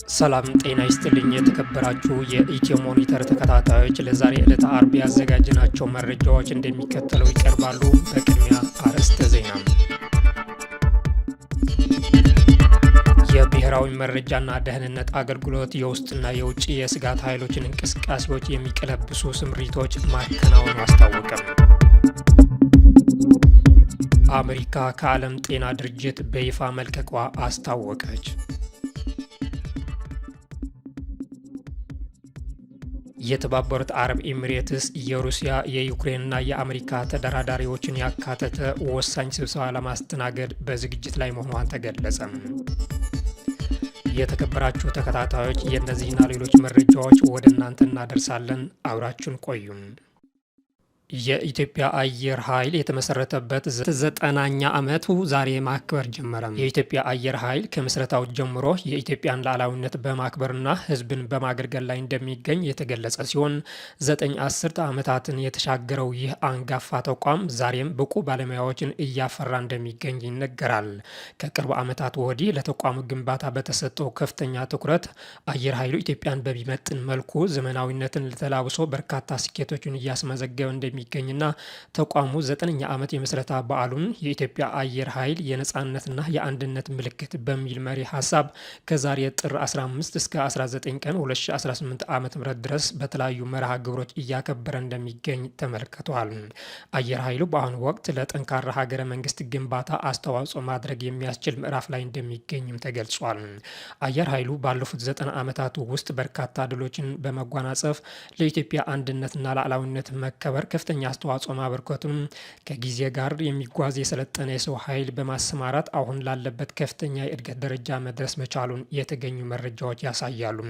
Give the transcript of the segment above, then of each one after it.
ሰላም ጤና ይስጥልኝ የተከበራችሁ የኢትዮ ሞኒተር ተከታታዮች፣ ለዛሬ ዕለተ አርብ ያዘጋጅናቸው መረጃዎች እንደሚከተለው ይቀርባሉ። በቅድሚያ አርዕስተ ዜና። የብሔራዊ መረጃና ደህንነት አገልግሎት የውስጥና የውጭ የስጋት ኃይሎችን እንቅስቃሴዎች የሚቀለብሱ ስምሪቶች ማከናወኑ አስታወቀም። አሜሪካ ከዓለም ጤና ድርጅት በይፋ መልቀቋ አስታወቀች። የተባበሩት አረብ ኤሚሬትስ የሩሲያ የዩክሬንና የአሜሪካ ተደራዳሪዎችን ያካተተ ወሳኝ ስብሰባ ለማስተናገድ በዝግጅት ላይ መሆኗን ተገለጸ። የተከበራችሁ ተከታታዮች የእነዚህና ሌሎች መረጃዎች ወደ እናንተ እናደርሳለን። አብራችሁን ቆዩም። የኢትዮጵያ አየር ኃይል የተመሰረተበት 9ኛ ዓመቱ ዛሬ ማክበር ጀመረ። የኢትዮጵያ አየር ኃይል ከምስረታው ጀምሮ የኢትዮጵያን ሉዓላዊነት በማክበርና ሕዝብን በማገልገል ላይ እንደሚገኝ የተገለጸ ሲሆን 9 አስርተ ዓመታትን የተሻገረው ይህ አንጋፋ ተቋም ዛሬም ብቁ ባለሙያዎችን እያፈራ እንደሚገኝ ይነገራል። ከቅርብ ዓመታት ወዲህ ለተቋሙ ግንባታ በተሰጠው ከፍተኛ ትኩረት አየር ኃይሉ ኢትዮጵያን በሚመጥን መልኩ ዘመናዊነትን ተላብሶ በርካታ ስኬቶችን እያስመዘገበ እንደሚገኝና ተቋሙ 9ኛ ዓመት የምስረታ በዓሉን የኢትዮጵያ አየር ኃይል የነጻነትና የአንድነት ምልክት በሚል መሪ ሀሳብ ከዛሬ ጥር 15 እስከ 19 ቀን 2018 ዓ.ም ድረስ በተለያዩ መርሃ ግብሮች እያከበረ እንደሚገኝ ተመልክቷል። አየር ኃይሉ በአሁኑ ወቅት ለጠንካራ ሀገረ መንግስት ግንባታ አስተዋጽኦ ማድረግ የሚያስችል ምዕራፍ ላይ እንደሚገኝም ተገልጿል። አየር ኃይሉ ባለፉት 9 ዓመታት ውስጥ በርካታ ድሎችን በመጓናጸፍ ለኢትዮጵያ አንድነትና ሉዓላዊነት መከበር ከፍተኛ አስተዋጽኦ ማበርከቱን ከጊዜ ጋር የሚጓዝ የሰለጠነ የሰው ኃይል በማሰማራት አሁን ላለበት ከፍተኛ የእድገት ደረጃ መድረስ መቻሉን የተገኙ መረጃዎች ያሳያሉ።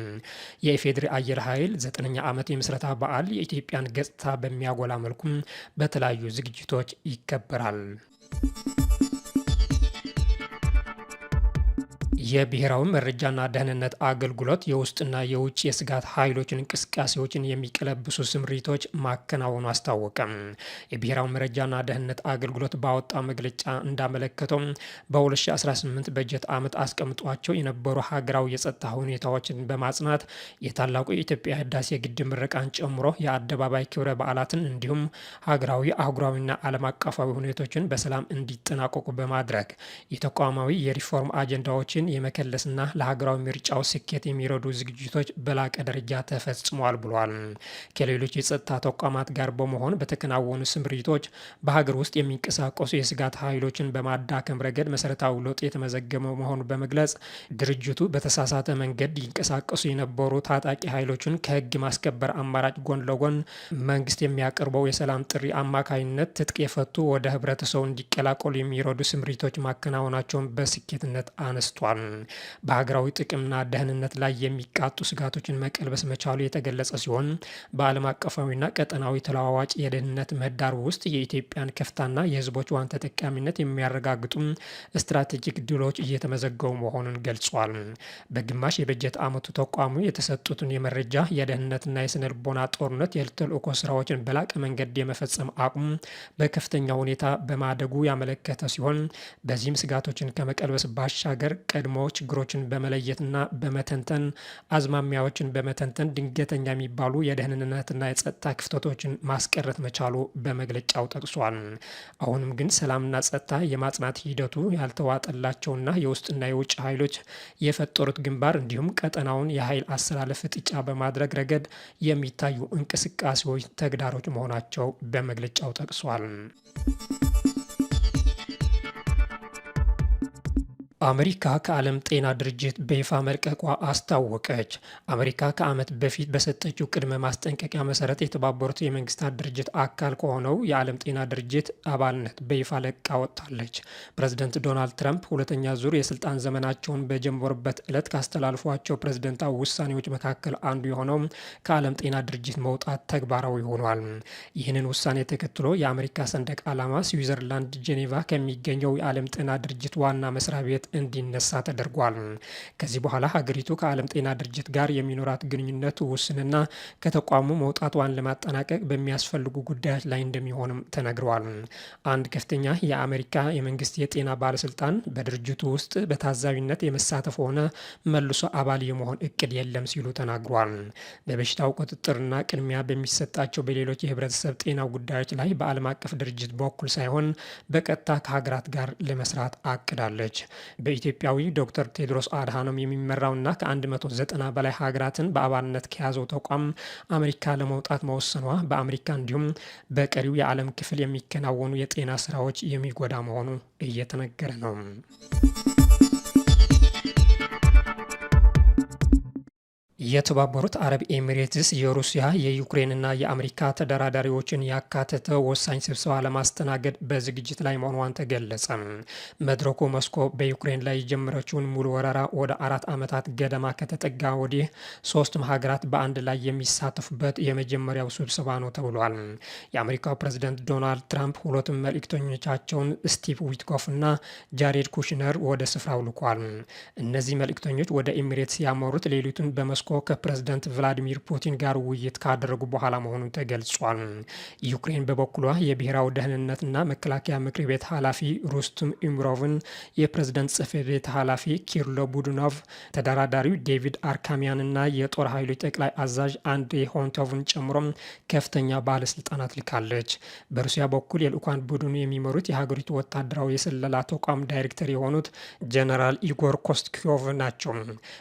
የኢፌዴሪ አየር ኃይል 9ኛ ዓመት የምስረታ በዓል የኢትዮጵያን ገጽታ በሚያጎላ መልኩ በተለያዩ ዝግጅቶች ይከበራል። የብሔራዊ መረጃና ደህንነት አገልግሎት የውስጥና የውጭ የስጋት ኃይሎችን እንቅስቃሴዎችን የሚቀለብሱ ስምሪቶች ማከናወኑ አስታወቀም። የብሔራዊ መረጃና ደህንነት አገልግሎት ባወጣው መግለጫ እንዳመለከተው በ2018 በጀት ዓመት አስቀምጧቸው የነበሩ ሀገራዊ የጸጥታ ሁኔታዎችን በማጽናት የታላቁ የኢትዮጵያ ህዳሴ ግድብ ምረቃን ጨምሮ የአደባባይ ክብረ በዓላትን እንዲሁም ሀገራዊ አህጉራዊና ዓለም አቀፋዊ ሁኔታዎችን በሰላም እንዲጠናቀቁ በማድረግ የተቋማዊ የሪፎርም አጀንዳዎችን የመከለስና ለሀገራዊ ምርጫው ስኬት የሚረዱ ዝግጅቶች በላቀ ደረጃ ተፈጽሟል ብሏል። ከሌሎች የጸጥታ ተቋማት ጋር በመሆን በተከናወኑ ስምሪቶች በሀገር ውስጥ የሚንቀሳቀሱ የስጋት ኃይሎችን በማዳከም ረገድ መሰረታዊ ለውጥ የተመዘገበ መሆኑን በመግለጽ ድርጅቱ በተሳሳተ መንገድ ይንቀሳቀሱ የነበሩ ታጣቂ ኃይሎችን ከህግ ማስከበር አማራጭ ጎን ለጎን መንግስት የሚያቀርበው የሰላም ጥሪ አማካኝነት ትጥቅ የፈቱ ወደ ህብረተሰቡ እንዲቀላቀሉ የሚረዱ ስምሪቶች ማከናወናቸውን በስኬትነት አነስቷል። በሀገራዊ ጥቅምና ደህንነት ላይ የሚቃጡ ስጋቶችን መቀልበስ መቻሉ የተገለጸ ሲሆን በዓለም አቀፋዊና ቀጠናዊ ተለዋዋጭ የደህንነት ምህዳር ውስጥ የኢትዮጵያን ከፍታና የህዝቦቿን ተጠቃሚነት የሚያረጋግጡ ስትራቴጂክ ድሎች እየተመዘገቡ መሆኑን ገልጿል። በግማሽ የበጀት ዓመቱ ተቋሙ የተሰጡትን የመረጃ የደህንነትና የስነ ልቦና ጦርነት የተልዕኮ ስራዎችን በላቀ መንገድ የመፈጸም አቅሙ በከፍተኛ ሁኔታ በማደጉ ያመለከተ ሲሆን በዚህም ስጋቶችን ከመቀልበስ ባሻገር ቀድሞ ችግሮችን በመለየትና በመተንተን አዝማሚያዎችን በመተንተን ድንገተኛ የሚባሉ የደህንነትና የጸጥታ ክፍተቶችን ማስቀረት መቻሉ በመግለጫው ጠቅሷል። አሁንም ግን ሰላምና ጸጥታ የማጽናት ሂደቱ ያልተዋጠላቸውና የውስጥና የውጭ ኃይሎች የፈጠሩት ግንባር እንዲሁም ቀጠናውን የኃይል አሰላለፍ ፍጥጫ በማድረግ ረገድ የሚታዩ እንቅስቃሴዎች ተግዳሮች መሆናቸው በመግለጫው ጠቅሷል። አሜሪካ ከዓለም ጤና ድርጅት በይፋ መልቀቋ አስታወቀች። አሜሪካ ከዓመት በፊት በሰጠችው ቅድመ ማስጠንቀቂያ መሰረት የተባበሩት የመንግስታት ድርጅት አካል ከሆነው የዓለም ጤና ድርጅት አባልነት በይፋ ለቃ ወጥታለች። ፕሬዝደንት ዶናልድ ትራምፕ ሁለተኛ ዙር የስልጣን ዘመናቸውን በጀመሩበት ዕለት ካስተላልፏቸው ፕሬዝደንታዊ ውሳኔዎች መካከል አንዱ የሆነው ከዓለም ጤና ድርጅት መውጣት ተግባራዊ ሆኗል። ይህንን ውሳኔ ተከትሎ የአሜሪካ ሰንደቅ ዓላማ ስዊዘርላንድ ጄኔቫ ከሚገኘው የዓለም ጤና ድርጅት ዋና መስሪያ ቤት እንዲነሳ ተደርጓል። ከዚህ በኋላ ሀገሪቱ ከዓለም ጤና ድርጅት ጋር የሚኖራት ግንኙነት ውስንና ከተቋሙ መውጣቷን ለማጠናቀቅ በሚያስፈልጉ ጉዳዮች ላይ እንደሚሆንም ተነግረዋል። አንድ ከፍተኛ የአሜሪካ የመንግስት የጤና ባለስልጣን በድርጅቱ ውስጥ በታዛቢነት የመሳተፍ ሆነ መልሶ አባል የመሆን እቅድ የለም ሲሉ ተናግሯል። በበሽታው ቁጥጥርና ቅድሚያ በሚሰጣቸው በሌሎች የህብረተሰብ ጤና ጉዳዮች ላይ በዓለም አቀፍ ድርጅት በኩል ሳይሆን በቀጥታ ከሀገራት ጋር ለመስራት አቅዳለች። በኢትዮጵያዊ ዶክተር ቴድሮስ አድሃኖም የሚመራውና ከ190 በላይ ሀገራትን በአባልነት ከያዘው ተቋም አሜሪካ ለመውጣት መወሰኗ በአሜሪካ እንዲሁም በቀሪው የዓለም ክፍል የሚከናወኑ የጤና ስራዎች የሚጎዳ መሆኑ እየተነገረ ነው። የተባበሩት አረብ ኤሚሬትስ የሩሲያ የዩክሬንና የአሜሪካ ተደራዳሪዎችን ያካተተ ወሳኝ ስብሰባ ለማስተናገድ በዝግጅት ላይ መሆኗን ተገለጸ። መድረኩ ሞስኮ በዩክሬን ላይ የጀመረችውን ሙሉ ወረራ ወደ 4 ዓመታት ገደማ ከተጠጋ ወዲህ 3ቱም ሀገራት በአንድ ላይ የሚሳተፉበት የመጀመሪያው ስብሰባ ነው ተብሏል። የአሜሪካው ፕሬዝደንት ዶናልድ ትራምፕ ሁለቱም መልእክተኞቻቸውን ስቲቭ ዊትኮፍ እና ጃሬድ ኩሽነር ወደ ስፍራው ልኳል። እነዚህ መልእክተኞች ወደ ኤሚሬትስ ያመሩት ሌሊቱን በሞስኮ ከፕሬዝደንት ቭላዲሚር ፑቲን ጋር ውይይት ካደረጉ በኋላ መሆኑን ተገልጿል። ዩክሬን በበኩሏ የብሔራዊ ደህንነትና መከላከያ ምክር ቤት ኃላፊ ሩስቱም ኢምሮቭን፣ የፕሬዝደንት ጽሕፈት ቤት ኃላፊ ኪርሎ ቡድኖቭ፣ ተደራዳሪው ዴቪድ አርካሚያንና የጦር ኃይሎች ጠቅላይ አዛዥ አንድሬ ሆንቶቭን ጨምሮ ከፍተኛ ባለስልጣናት ልካለች። በሩሲያ በኩል የልኡካን ቡድኑ የሚመሩት የሀገሪቱ ወታደራዊ የስለላ ተቋም ዳይሬክተር የሆኑት ጀነራል ኢጎር ኮስቲኮቭ ናቸው።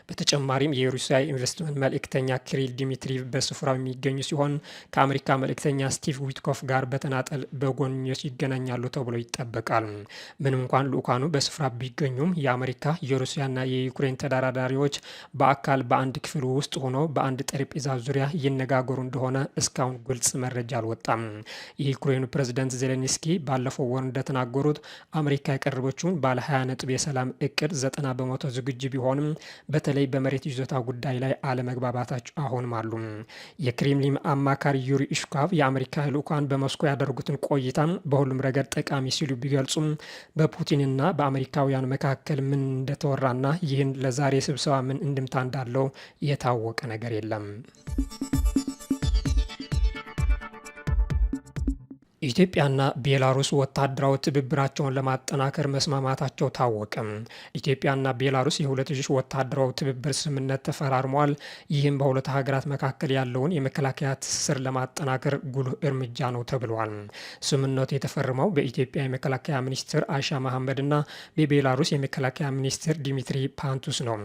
በተጨማሪም የሩሲያ ኢንቨስትመንት መልእክተኛ ኪሪል ዲሚትሪቭ በስፍራው የሚገኙ ሲሆን ከአሜሪካ መልእክተኛ ስቲቭ ዊትኮፍ ጋር በተናጠል በጎንዮሽ ይገናኛሉ ተብሎ ይጠበቃል። ምንም እንኳን ልኡካኑ በስፍራ ቢገኙም የአሜሪካ የሩሲያና የዩክሬን ተደራዳሪዎች በአካል በአንድ ክፍል ውስጥ ሆኖ በአንድ ጠረጴዛ ዙሪያ ይነጋገሩ እንደሆነ እስካሁን ግልጽ መረጃ አልወጣም። የዩክሬኑ ፕሬዝደንት ዜሌንስኪ ባለፈው ወር እንደተናገሩት አሜሪካ ያቀረበችውን ባለ 20 ነጥብ የሰላም እቅድ 90 በመቶ ዝግጁ ቢሆንም በተለይ በመሬት ይዞታ ጉዳይ ላይ አለመግባባታቸው አሁንም አሉ። የክሬምሊን አማካሪ ዩሪ ኢሽኮቭ የአሜሪካ ልኡካን በሞስኮ ያደረጉትን ቆይታ በሁሉም ረገድ ጠቃሚ ሲሉ ቢገልጹም በፑቲንና በአሜሪካውያን መካከል ምን እንደተወራና ይህን ለዛሬ ስብሰባ ምን እንድምታ እንዳለው የታወቀ ነገር የለም። ኢትዮጵያና ቤላሩስ ወታደራዊ ትብብራቸውን ለማጠናከር መስማማታቸው ታወቀ። ኢትዮጵያና ቤላሩስ የሁለትዮሽ ወታደራዊ ትብብር ስምምነት ተፈራርመዋል። ይህም በሁለት ሀገራት መካከል ያለውን የመከላከያ ትስስር ለማጠናከር ጉልህ እርምጃ ነው ተብሏል። ስምምነቱ የተፈረመው በኢትዮጵያ የመከላከያ ሚኒስትር አይሻ መሐመድና በቤላሩስ የመከላከያ ሚኒስትር ዲሚትሪ ፓንቱስ ነው።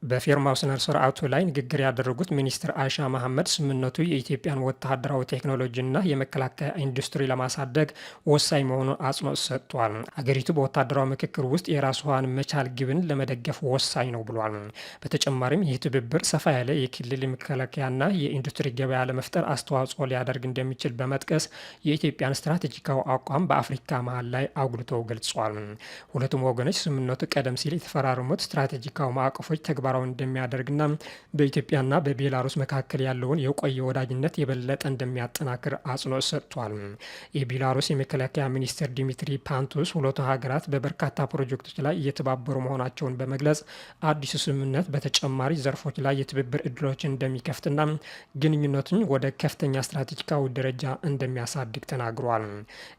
በፊርማው ስነ ስርዓቱ ላይ ንግግር ያደረጉት ሚኒስትር አይሻ መሐመድ ስምምነቱ የኢትዮጵያን ወታደራዊ ቴክኖሎጂና የመከላከያ ኢንዱስትሪ ማሳደግ ወሳኝ መሆኑን አጽንኦት ሰጥቷል። ሀገሪቱ በወታደራዊ ምክክር ውስጥ የራሷን መቻል ግብን ለመደገፍ ወሳኝ ነው ብሏል። በተጨማሪም ይህ ትብብር ሰፋ ያለ የክልል መከላከያና የኢንዱስትሪ ገበያ ለመፍጠር አስተዋጽኦ ሊያደርግ እንደሚችል በመጥቀስ የኢትዮጵያን ስትራቴጂካዊ አቋም በአፍሪካ መሀል ላይ አጉልተው ገልጿል። ሁለቱም ወገኖች ስምምነቱ ቀደም ሲል የተፈራረሙት ስትራቴጂካዊ ማዕቀፎች ተግባራዊ እንደሚያደርግና በኢትዮጵያና በቤላሩስ መካከል ያለውን የቆየ ወዳጅነት የበለጠ እንደሚያጠናክር አጽንኦት ሰጥቷል። የቤላሩስ የመከላከያ ሚኒስትር ዲሚትሪ ፓንቱስ ሁለቱ ሀገራት በበርካታ ፕሮጀክቶች ላይ እየተባበሩ መሆናቸውን በመግለጽ አዲሱ ስምምነት በተጨማሪ ዘርፎች ላይ የትብብር እድሎችን እንደሚከፍትና ግንኙነቱን ወደ ከፍተኛ ስትራቴጂካዊ ደረጃ እንደሚያሳድግ ተናግሯል።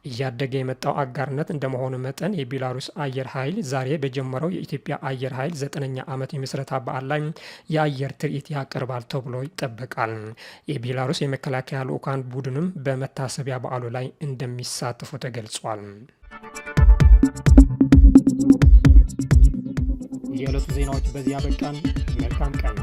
እያደገ የመጣው አጋርነት እንደመሆኑ መጠን የቤላሩስ አየር ኃይል ዛሬ በጀመረው የኢትዮጵያ አየር ኃይል 9ኛ ዓመት የምስረታ በዓል ላይ የአየር ትርኢት ያቀርባል ተብሎ ይጠበቃል። የቤላሩስ የመከላከያ ልኡካን ቡድንም በመታሰቢያ በዓሉ ላይ እንደሚሳተፉ ተገልጿል። የዕለቱ ዜናዎች በዚህ አበቃን። መልካም ቀን።